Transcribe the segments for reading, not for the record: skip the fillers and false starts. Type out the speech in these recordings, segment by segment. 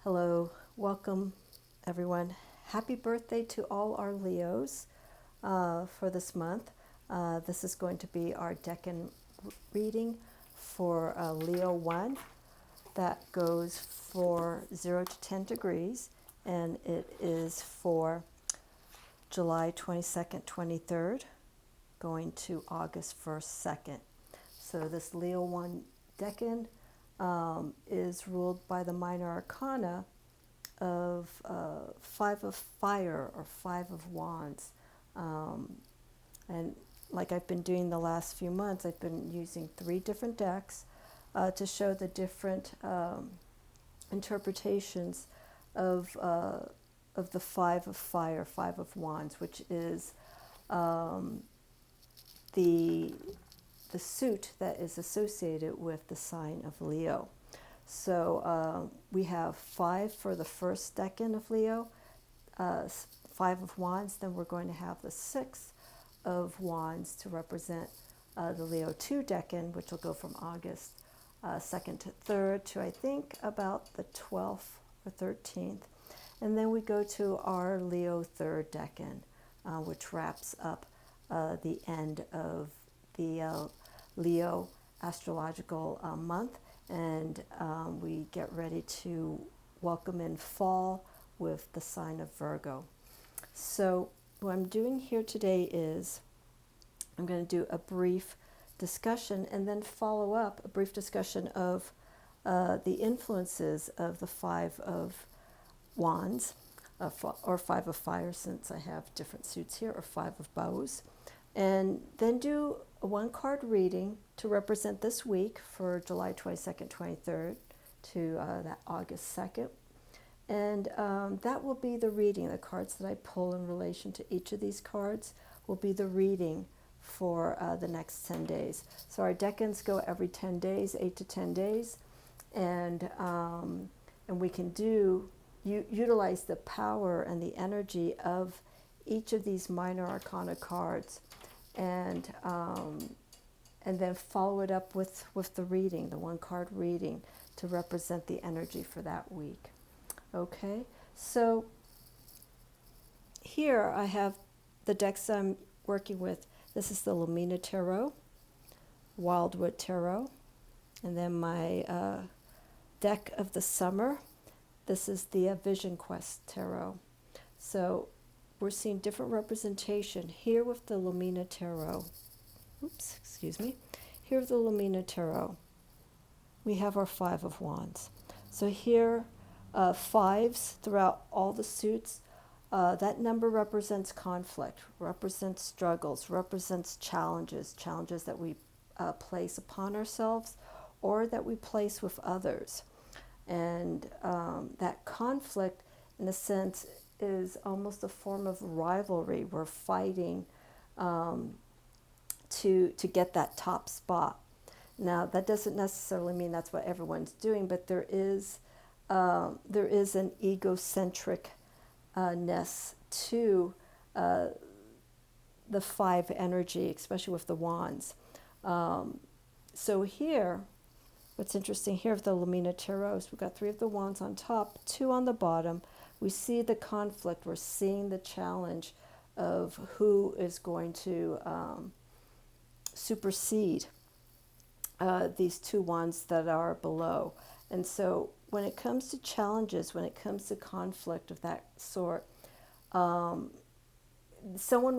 Hello, welcome everyone. Happy birthday to all our Leos for this month. This is going to be our Decan reading for Leo 1 that goes for 0 to 10 degrees, and it is for July 22nd, 23rd, going to August 1st, 2nd. So this Leo 1 Decan is ruled by the minor arcana of Five of Fire or Five of Wands. And like I've been doing the last few months, I've been using 3 different decks to show the different interpretations of the Five of Fire, Five of Wands, which is the suit that is associated with the sign of Leo. So we have 5 for the first decan of Leo, 5 of Wands. Then we're going to have the 6 of Wands to represent the Leo 2 decan, which will go from August 2nd to 3rd to I think about the 12th or 13th. And then we go to our Leo 3rd decan, which wraps up the end of the Leo astrological month, and we get ready to welcome in fall with the sign of Virgo. So what I'm doing here today is I'm going to do a brief discussion and then follow up a brief discussion of the influences of the Five of Wands, or Five of Fire, since I have different suits here, or Five of Bows, and then do a 1-card reading to represent this week for July 22nd, 23rd to that August 2nd. And that will be the reading. The cards that I pull in relation to each of these cards will be the reading for the next 10 days. So our decans go every 10 days, 8 to 10 days. And we can utilize the power and the energy of each of these minor arcana cards, and then follow it up with the reading, the 1-card reading, to represent the energy for that week. Okay, so here I have the decks I'm working with. This is the Lumina Tarot, Wildwood Tarot, and then my deck of the summer. This is the Vision Quest Tarot. So we're seeing different representation here with the Lumina Tarot. Oops, excuse me. Here with the Lumina Tarot, we have our Five of Wands. So here, 5s throughout all the suits. That number represents conflict, represents struggles, represents challenges that we place upon ourselves or that we place with others. And that conflict, in a sense, is almost a form of rivalry. We're fighting to get that top spot. Now, that doesn't necessarily mean that's what everyone's doing, but there is an egocentric-ness to the 5 energy, especially with the wands. So here, what's interesting here with the Lumina Tarot is we've got 3 of the wands on top, 2 on the bottom. We see the conflict. We're seeing the challenge of who is going to supersede these 2 wands that are below. And so when it comes to challenges, when it comes to conflict of that sort, someone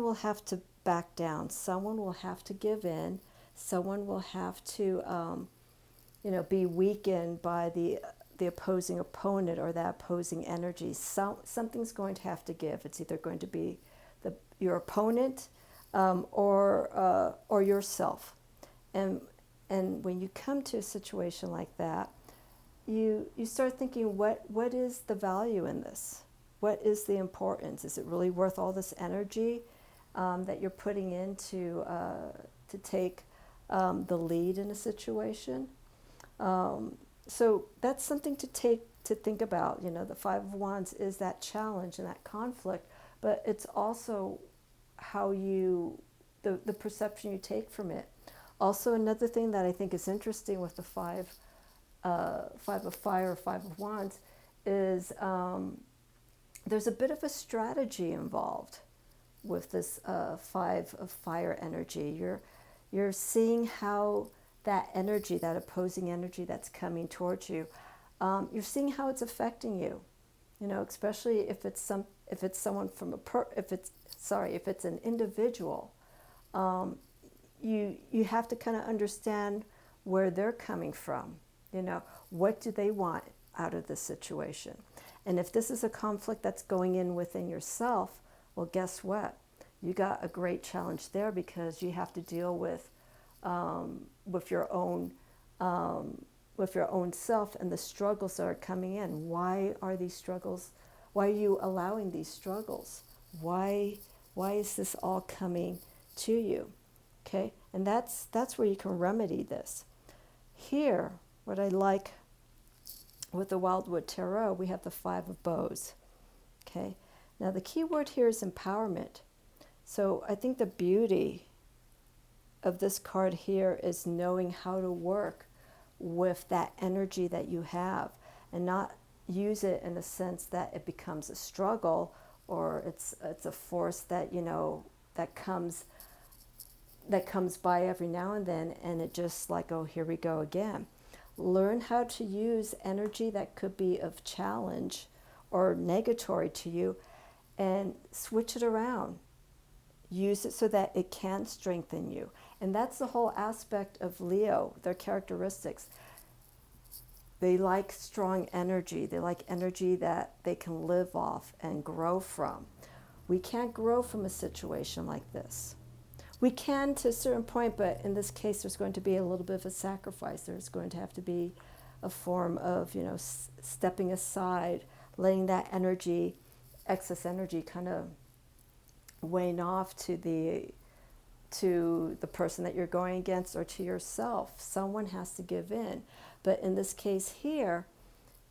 will have to back down. Someone will have to give in. Someone will have to, be weakened by the opposing opponent or that opposing energy. Something's going to have to give. It's either going to be your opponent or yourself. And when you come to a situation like that, you start thinking, what is the value in this? What is the importance? Is it really worth all this energy that you're putting in to take the lead in a situation? So that's something to think about. The Five of Wands is that challenge and that conflict, but it's also how the perception you take from it. Also, another thing that I think is interesting with the Five of Fire, Five of Wands, is there's a bit of a strategy involved with this five of fire energy. You're seeing how that energy, that opposing energy that's coming towards you, you're seeing how it's affecting you. You know, especially if it's someone from if it's an individual, you have to kind of understand where they're coming from. You know, what do they want out of this situation? And if this is a conflict that's going in within yourself, well, guess what? You got a great challenge there, because you have to deal with your own self and the struggles that are coming in. Why are these struggles? Why are you allowing these struggles? Why is this all coming to you? Okay, and that's where you can remedy this. Here, what I like with the Wildwood Tarot, we have the Five of Bows. Okay, now the key word here is empowerment. So I think the beauty of this card here is knowing how to work with that energy that you have, and not use it in a sense that it becomes a struggle, or it's a force that, you know, that comes by every now and then, and it just like, oh, here we go again. Learn how to use energy that could be of challenge or negatory to you, and switch it around. Use it so that it can strengthen you. And that's the whole aspect of Leo, their characteristics. They like strong energy. They like energy that they can live off and grow from. We can't grow from a situation like this. We can to a certain point, but in this case, there's going to be a little bit of a sacrifice. There's going to have to be a form of, you know, stepping aside, letting that energy, excess energy, kind of wane off to the person that you're going against, or to yourself. Someone has to give in. But in this case here,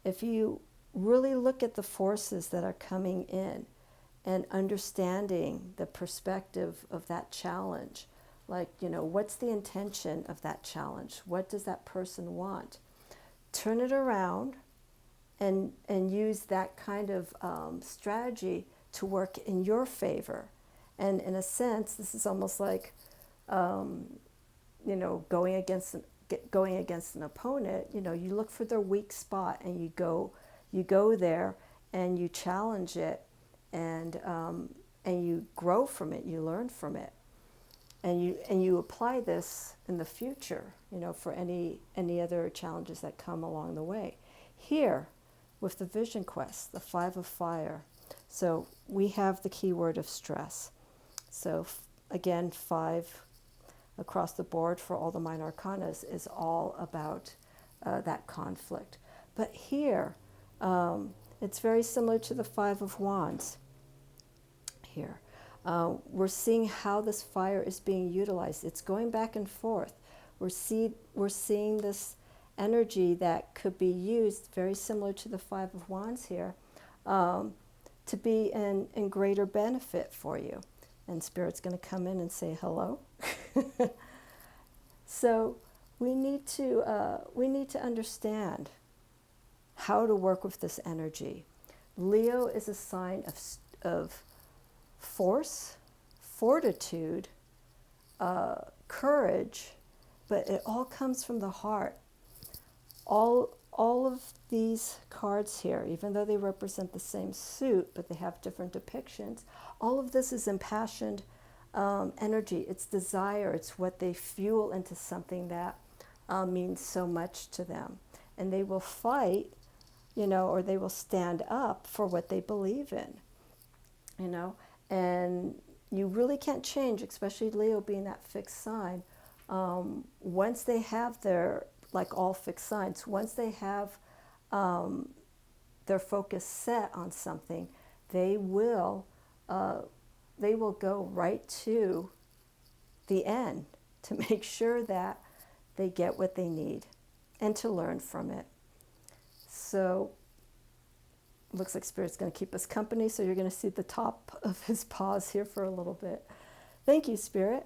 if you really look at the forces that are coming in and understanding the perspective of that challenge, like, you know, what's the intention of that challenge? What does that person want? Turn it around and use that kind of strategy to work in your favor. And in a sense, this is almost like, you know, going against an opponent. You know, you look for their weak spot, and you go there and you challenge it, and you grow from it. You learn from it, and you apply this in the future. You know, for any other challenges that come along the way. Here, with the Vision Quest, the Five of Fire. So we have the keyword of stress. So again, 5 across the board for all the minor arcana is all about that conflict. But here, it's very similar to the 5 of Wands. Here, we're seeing how this fire is being utilized. It's going back and forth. We're seeing this energy that could be used, very similar to the 5 of Wands here, to be in greater benefit for you. And Spirit's going to come in and say hello. So we need to understand how to work with this energy. Leo is a sign of force, fortitude, courage, but it all comes from the heart. All of these cards here, even though they represent the same suit, but they have different depictions, all of this is impassioned energy. It's desire. It's what they fuel into something that means so much to them. And they will fight, you know, or they will stand up for what they believe in, you know. And you really can't change, especially Leo being that fixed sign. Once they have their, like all fixed signs, once they have their focus set on something, they will go right to the end to make sure that they get what they need and to learn from it. So looks like Spirit's going to keep us company, so you're going to see the top of his paws here for a little bit. Thank you, Spirit.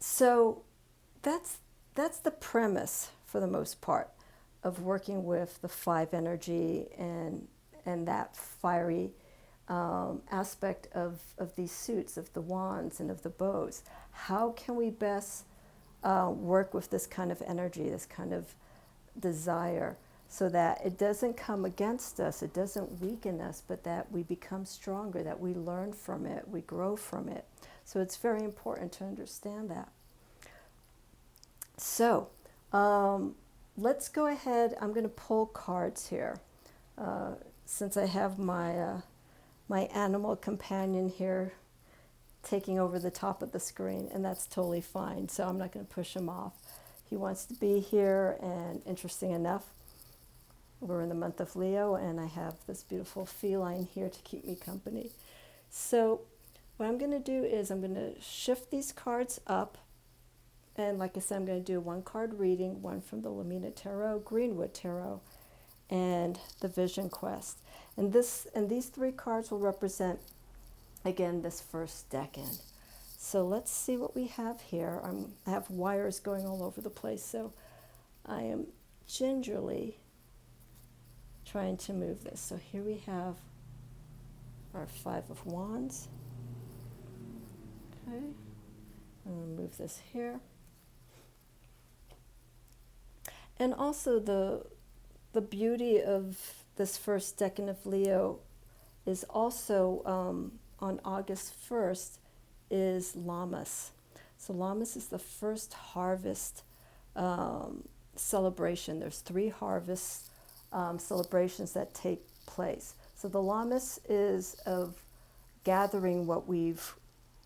So that's the premise for the most part of working with the 5 energy and that fiery aspect of these suits, of the wands and of the bows. How can we best work with this kind of energy, this kind of desire, so that it doesn't come against us, it doesn't weaken us, but that we become stronger, that we learn from it, we grow from it. So it's very important to understand that. So let's go ahead. I'm going to pull cards here. Since I have my my animal companion here taking over the top of the screen, and that's totally fine. So I'm not going to push him off. He wants to be here, and interesting enough, we're in the month of Leo, and I have this beautiful feline here to keep me company. So what I'm going to do is I'm going to shift these cards up, and like I said, I'm going to do a 1-card reading, one from the Lumina Tarot, Greenwood Tarot, and the Vision Quest. And these 3 cards will represent, again, this first decan. So let's see what we have here. I have wires going all over the place, so I am gingerly trying to move this. So here we have our 5 of Wands. Okay, I'm going to move this here. And also the beauty of this first decan of Leo is also on August 1st is Lammas. So Lammas is the first harvest celebration. There's 3 harvest celebrations that take place. So the Lammas is of gathering what we've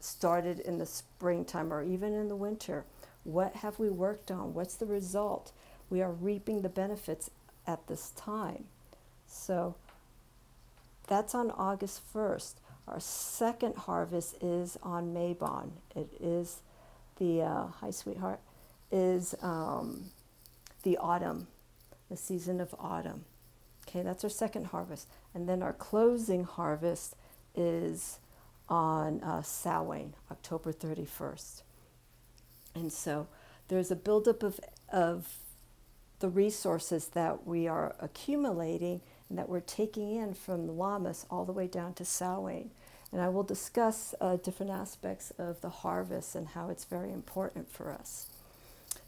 started in the springtime or even in the winter. What have we worked on? What's the result? We are reaping the benefits at this time. So that's on August 1st. Our second harvest is on Mabon. It is the, hi sweetheart, is the autumn, the season of autumn. Okay, that's our second harvest. And then our closing harvest is on Samhain, October 31st. And so there's a buildup of the resources that we are accumulating and that we're taking in from the Lammas all the way down to Samhain. And I will discuss different aspects of the harvest and how it's very important for us.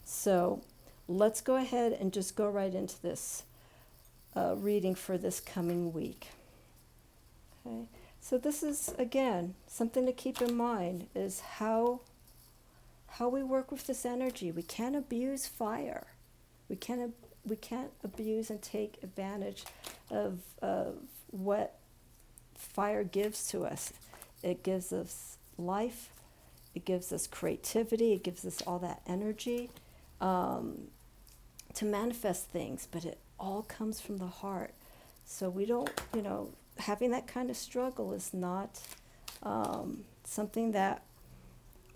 So let's go ahead and just go right into this reading for this coming week. Okay, so this is, again, something to keep in mind is how we work with this energy. We can't abuse fire. We can't abuse and take advantage of what fire gives to us. It gives us life. It gives us creativity. It gives us all that energy to manifest things. But it all comes from the heart. So we don't, having that kind of struggle is not something that,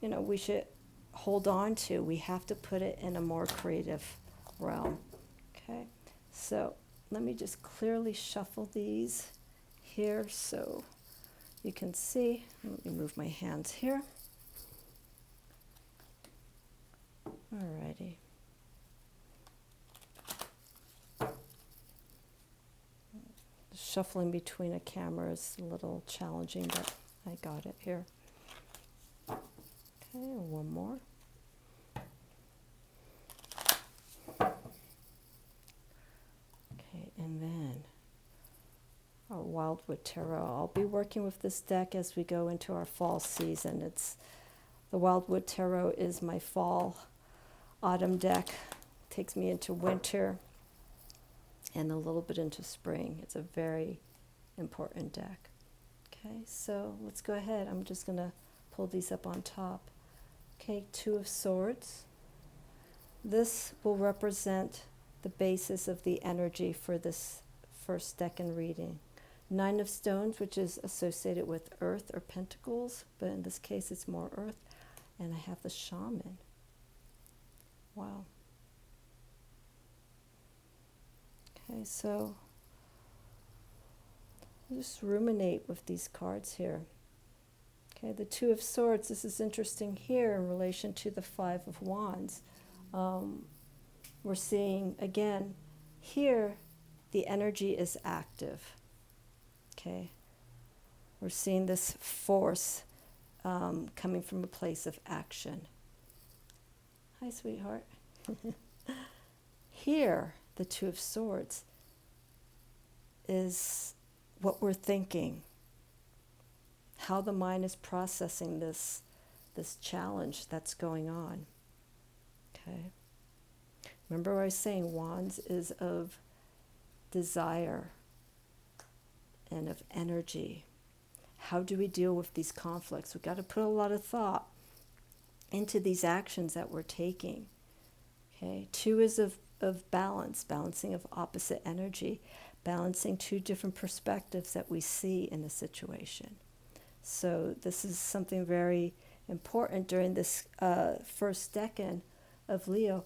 we should hold on to. We have to put it in a more creative realm. Okay, so let me just clearly shuffle these here so you can see. Let me move my hands here. Alrighty. Shuffling between a camera is a little challenging, but I got it here. Okay, one more. And then our Wildwood Tarot. I'll be working with this deck as we go into our fall season. The Wildwood Tarot is my fall autumn deck. Takes me into winter and a little bit into spring. It's a very important deck. Okay, so let's go ahead. I'm just going to pull these up on top. Okay, 2 of Swords. This will represent the basis of the energy for this first decan reading. 9 of Stones, which is associated with earth or pentacles, but in this case it's more earth. And I have the Shaman. Wow. Okay, so just ruminate with these cards here. Okay, the 2 of Swords, this is interesting here in relation to the 5 of Wands. We're seeing, again, Here, the energy is active. Okay? We're seeing this force coming from a place of action. Hi, sweetheart. Here, the Two of Swords is what we're thinking, how the mind is processing this challenge that's going on. Okay? Remember what I was saying, Wands is of desire and of energy. How do we deal with these conflicts? We've got to put a lot of thought into these actions that we're taking. Okay? Two is of balance, balancing of opposite energy, balancing two different perspectives that we see in a situation. So this is something very important during this first decan of Leo,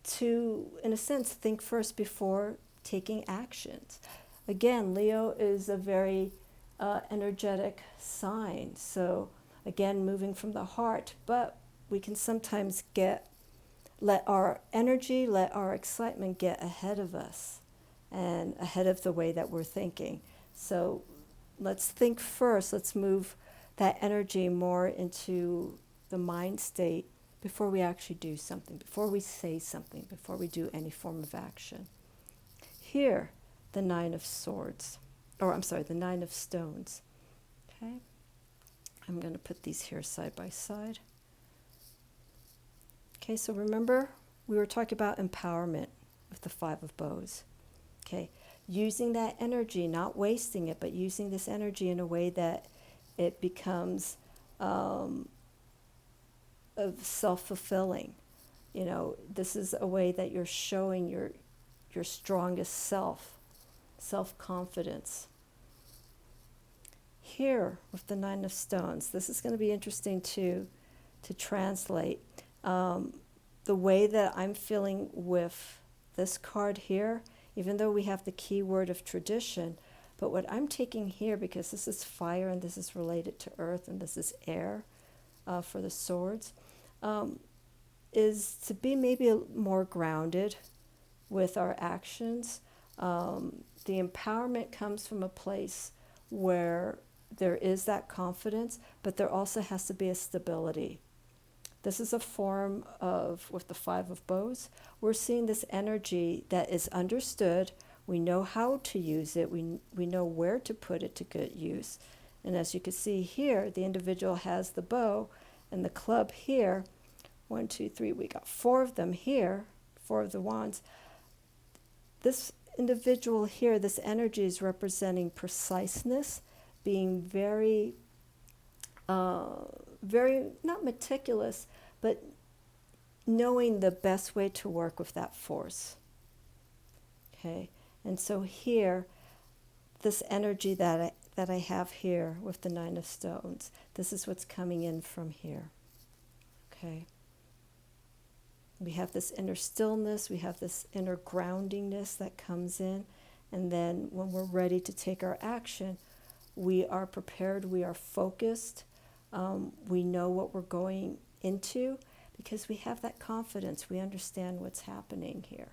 to, in a sense, think first before taking actions. Again, Leo is a very energetic sign. So again, moving from the heart, but we can sometimes let our energy, let our excitement get ahead of us and ahead of the way that we're thinking. So let's think first, let's move that energy more into the mind state before we actually do something, before we say something, before we do any form of action. Here, the Nine of Swords, the Nine of Stones. Okay, I'm going to put these here side by side. Okay, so remember, we were talking about empowerment with the Five of Bows. Okay, using that energy, not wasting it, but using this energy in a way that it becomes of self-fulfilling. You know, this is a way that you're showing your strongest self-confidence. Here, with the Nine of Stones, this is going to be interesting to translate. The way that I'm feeling with this card here, even though we have the key word of tradition, but what I'm taking here, because this is fire and this is related to earth and this is air for the swords, is to be maybe more grounded with our actions. The empowerment comes from a place where there is that confidence, but there also has to be a stability. This is a form of, with the Five of Bows, we're seeing this energy that is understood. We know how to use it. We know where to put it to good use. And as you can see here, the individual has the bow and the club here. 1, 2, 3, we got 4 of them here, 4 of the wands. This individual here, this energy is representing preciseness, being very, very, not meticulous, but knowing the best way to work with that force. Okay, and so here, this energy that I have here with the Nine of Stones, this is what's coming in from here. Okay. We have this inner stillness, we have this inner groundingness that comes in, and then when we're ready to take our action, we are prepared, we are focused, we know what we're going into because we have that confidence, we understand what's happening here.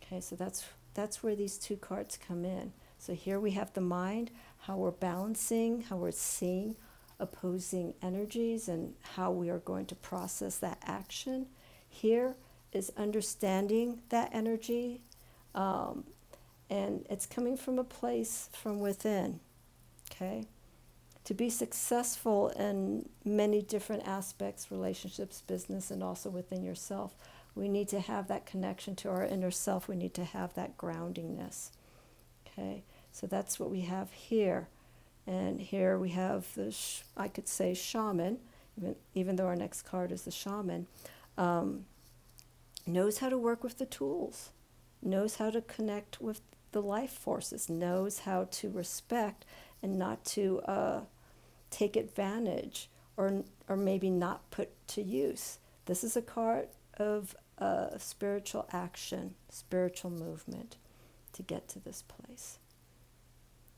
Okay, so that's where these two cards come in. So here we have the mind, how we're balancing, how we're seeing opposing energies and how we are going to process that action. Here is understanding that energy, and it's coming from a place from within, okay? To be successful in many different aspects, relationships, business, and also within yourself, we need to have that connection to our inner self. We need to have that groundingness, okay? So that's what we have here. And here we have the, I could say shaman, even though our next card is the shaman, knows how to work with the tools, knows how to connect with the life forces, knows how to respect and not to take advantage or maybe not put to use. This is a card of spiritual action, spiritual movement to get to this place.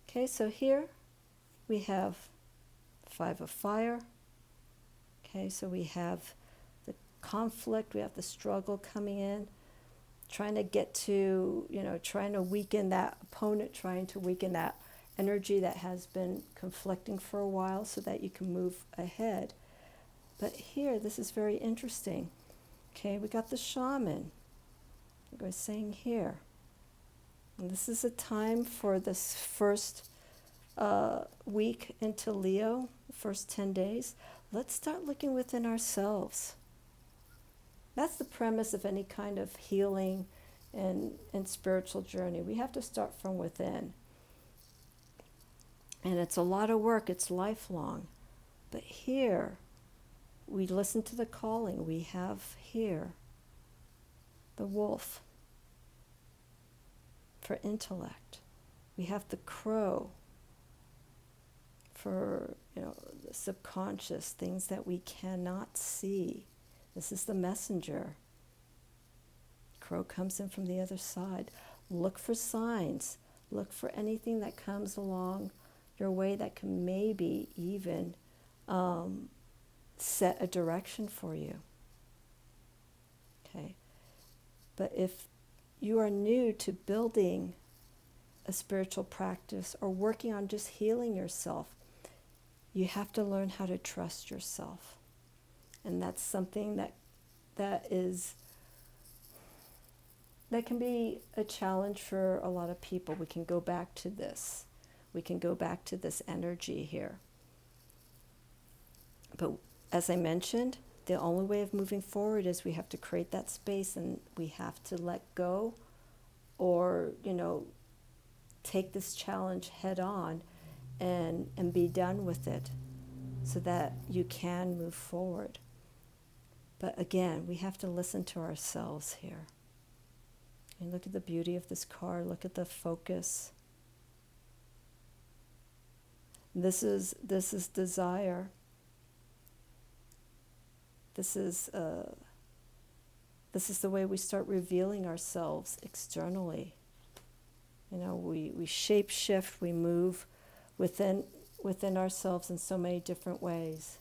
Okay, so here we have Five of Fire. Okay, so we have the conflict, we have the struggle coming in, trying to get to, trying to weaken that opponent, trying to weaken that energy that has been conflicting for a while so that you can move ahead. But here, this is very interesting. Okay, we got the shaman. We're saying here. And this is a time for this first week into Leo, first 10 days. Let's start looking within ourselves. That's the premise of any kind of healing and spiritual journey. We have to start from within. And it's a lot of work. It's lifelong. But here, we listen to the calling. We have here the wolf for intellect. We have the crow for, the subconscious, things that we cannot see. This is the messenger. Crow comes in from the other side. Look for signs. Look for anything that comes along your way that can maybe even set a direction for you. Okay. But if you are new to building a spiritual practice or working on just healing yourself, you have to learn how to trust yourself. And that's something that can be a challenge for a lot of people. We can go back to this. We can go back to this energy here. But as I mentioned, the only way of moving forward is we have to create that space, and we have to let go or, take this challenge head on and be done with it so that you can move forward. But again, we have to listen to ourselves here. And look at the beauty of this card. Look at the focus. This is desire. This is the way we start revealing ourselves externally. We shape shift. We move within ourselves in so many different ways.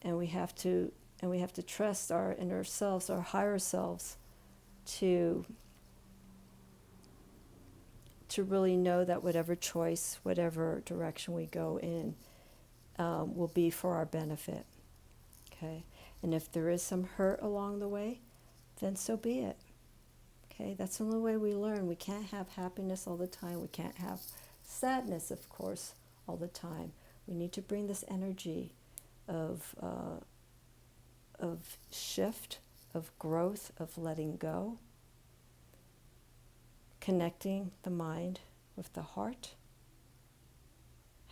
And we have to trust our inner selves, our higher selves, to really know that whatever choice, whatever direction we go in, will be for our benefit. Okay? And if there is some hurt along the way, then so be it. Okay? That's the only way we learn. We can't have happiness all the time. We can't have sadness, of course, all the time. We need to bring this energy of shift, of growth, of letting go, connecting the mind with the heart,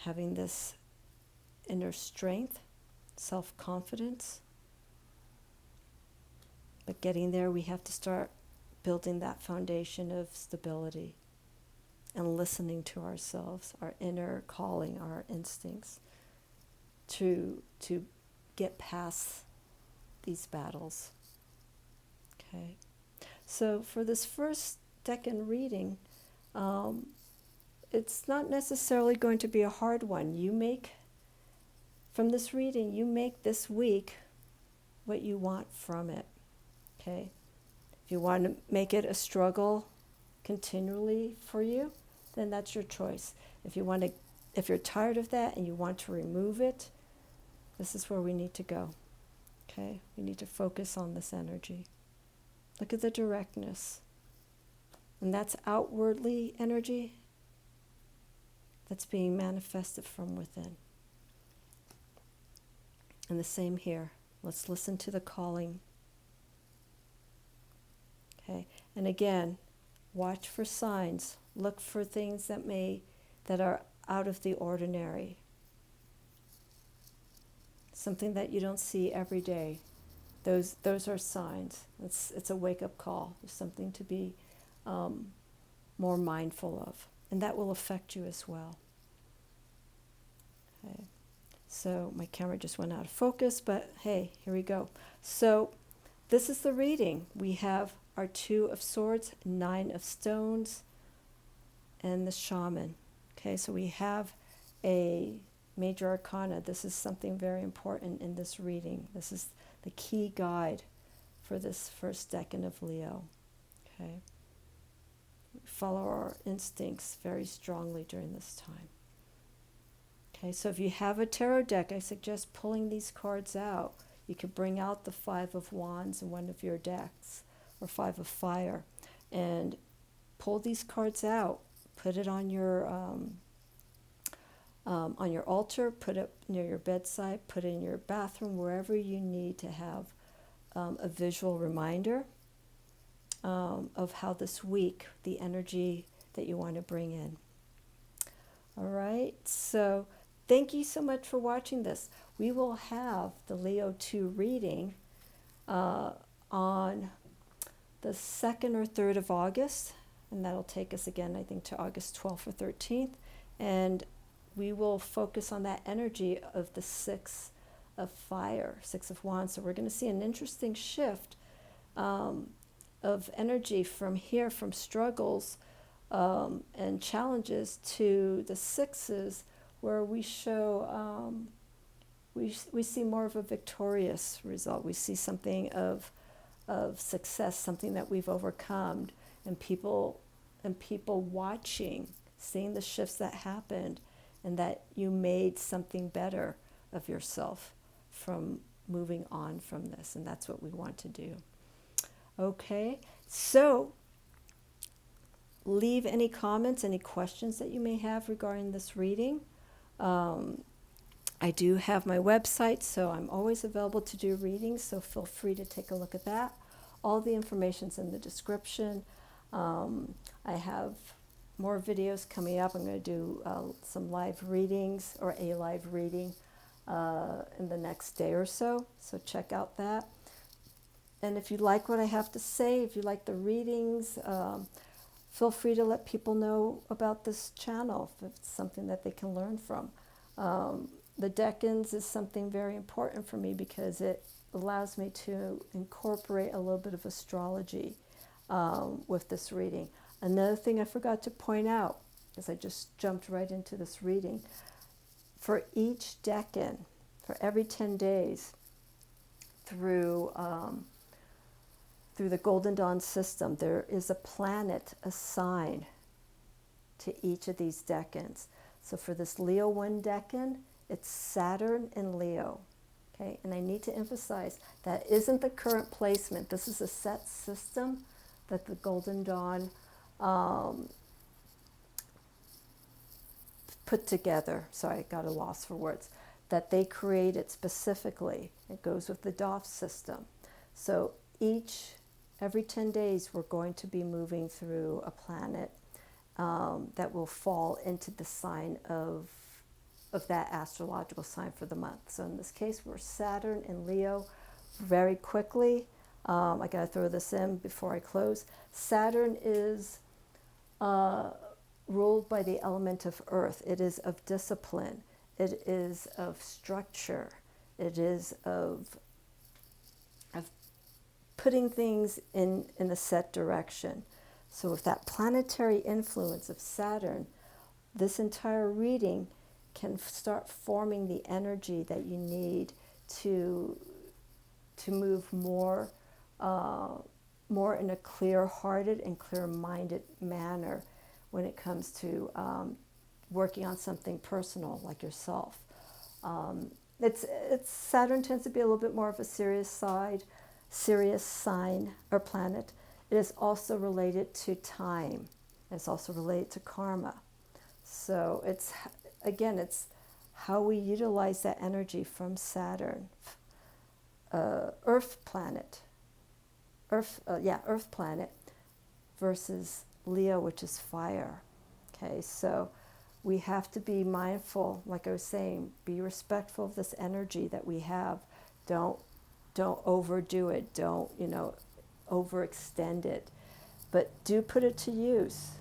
having this inner strength, self-confidence. But getting there, we have to start building that foundation of stability and listening to ourselves, our inner calling, our instincts, to get past these battles. Okay, so for this first Decan reading, it's not necessarily going to be a hard one. From this reading, you make this week what you want from it. Okay, if you want to make it a struggle continually for you, then that's your choice. If you're tired of that and you want to remove it, this is where we need to go. Okay, we need to focus on this energy. Look at the directness. And that's outwardly energy that's being manifested from within. And the same here. Let's listen to the calling. Okay, and again, watch for signs. Look for things that are out of the ordinary. Something that you don't see every day. Those are signs. It's a wake-up call. There's something to be more mindful of. And that will affect you as well. Okay. So my camera just went out of focus, but hey, here we go. So this is the reading. We have our Two of Swords, Nine of Stones, and the Shaman. Okay, so we have a major arcana. This is something very important in this reading. This is the key guide for this first decan of Leo. Okay. Follow our instincts very strongly during this time. Okay, so if you have a tarot deck, I suggest pulling these cards out. You could bring out the Five of Wands in one of your decks, or Five of Fire, and pull these cards out. Put it on your altar, put it near your bedside, put it in your bathroom, wherever you need to have a visual reminder of how this week, the energy that you want to bring in. All right, so thank you so much for watching this. We will have the Leo 2 reading on the 2nd or 3rd of August, and that'll take us again, I think, to August 12th or 13th, and we will focus on that energy of the Six of Fire, Six of Wands. So we're going to see an interesting shift of energy from here, from struggles and challenges, to the sixes, where we show, we see more of a victorious result. We see something of success, something that we've overcome, and people watching, seeing the shifts that happened, and that you made something better of yourself from moving on from this, and that's what we want to do. Okay, so leave any comments, any questions that you may have regarding this reading. I do have my website, so I'm always available to do readings, so feel free to take a look at that. All the information's in the description. I have more videos coming up. I'm going to do some live readings, or a live reading in the next day or so, so check out that. And if you like what I have to say, if you like the readings, feel free to let people know about this channel if it's something that they can learn from. The decans is something very important for me because it allows me to incorporate a little bit of astrology with this reading. Another thing I forgot to point out, as I just jumped right into this reading, for each decan, for every 10 days through the Golden Dawn system, there is a planet assigned to each of these decans. So for this Leo 1 decan, it's Saturn and Leo. Okay, and I need to emphasize that isn't the current placement. This is a set system that the Golden Dawn put together. Sorry, I got a loss for words. That they created specifically. It goes with the DOF system. So every 10 days, we're going to be moving through a planet that will fall into the sign of that astrological sign for the month. So in this case, we're Saturn and Leo. Very quickly, I got to throw this in before I close. Saturn is ruled by the element of earth. It is of discipline. It is of structure. It is of putting things in a set direction. So with that planetary influence of Saturn, this entire reading can start forming the energy that you need to move more in a clear-hearted and clear-minded manner when it comes to working on something personal like yourself. Saturn tends to be a little bit more of a serious sign or planet. It is also related to time. It's also related to karma. So it's how we utilize that energy from Saturn. Earth planet versus Leo, which is fire. Okay, so we have to be mindful, like I was saying, be respectful of this energy that we have. Don't overdo it. Don't, overextend it. But do put it to use.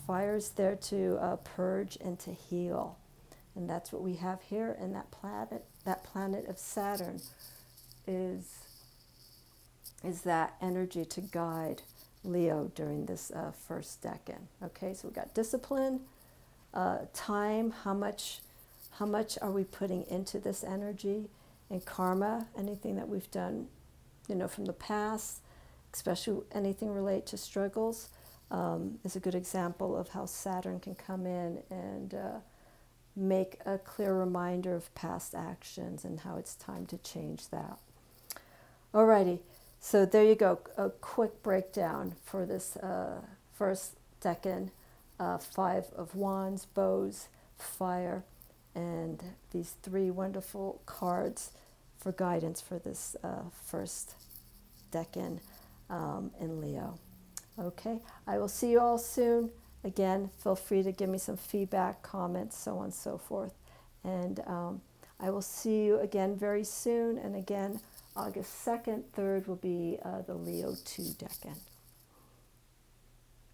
Fire is there to purge and to heal. And that's what we have here. And that planet of Saturn is that energy to guide Leo during this first decan. Okay, so we got discipline, time, how much are we putting into this energy, and karma, anything that we've done, from the past, especially anything related to struggles, is a good example of how Saturn can come in and make a clear reminder of past actions and how it's time to change that. Alrighty, so there you go, a quick breakdown for this first decan, 5 of Wands, bows, fire, and these 3 wonderful cards for guidance for this first decan in Leo. Okay, I will see you all soon. Again, feel free to give me some feedback, comments, so on and so forth. And I will see you again very soon. And again, August 2nd, 3rd will be the Leo 2 decan.